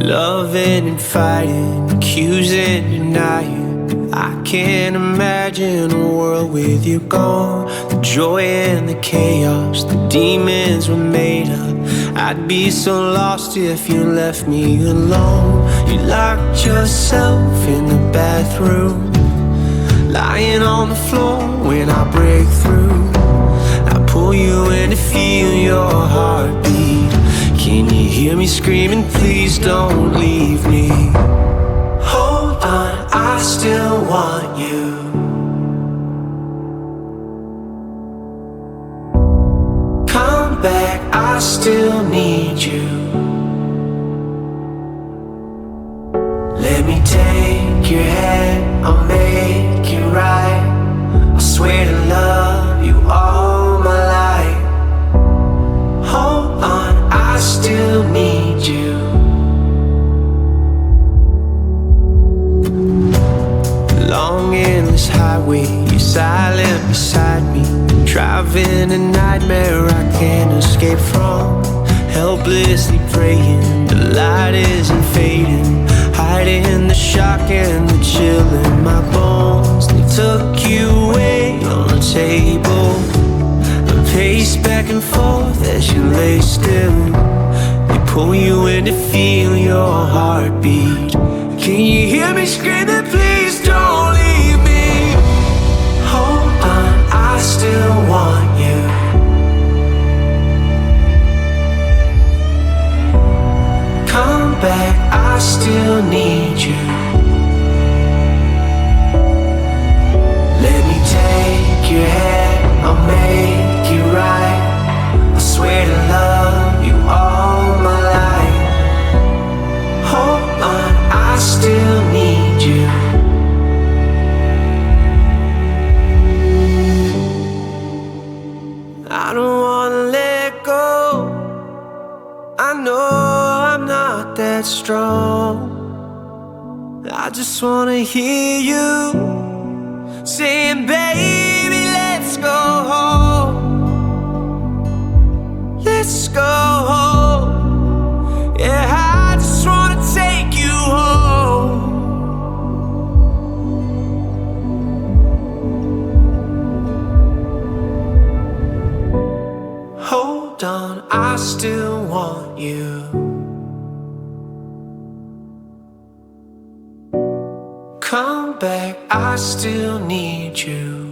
Loving and fighting, accusing, denying. I can't imagine a world with you gone. The joy and the chaos, the demons were made up. I'd be so lost if you left me alone. You locked yourself in the bathroom, lying on the floor when I break through. I pull you in to feel your heartbeat. Can you hear me screaming, please don't leave me? Hold on, I still want you. Come back, I still need you. Let me take your hand, I'll make it right. I swear to love you all my life. Hold on, I still need you. Long endless highway, you're silent beside me. Driving a nightmare I can't escape from. Helplessly praying, the light isn't fading. Hiding the shock and the chill in my bones. They took you away on the table. I pace back and forth as you lay still. They pull you in to feel your heartbeat. Can you hear me screaming, please don't leave me? Hold on, I still want you. Come back, I still need you. Let me take your hand, I'll make it right. I swear to love you all my life. Hold on, I still need you. I don't wanna let go. I know I'm not that strong. I just wanna hear you saying, baby, let's go home. Let's go home. Yeah, I just wanna take you home. Hold on, I still want you. Come back, I still need you.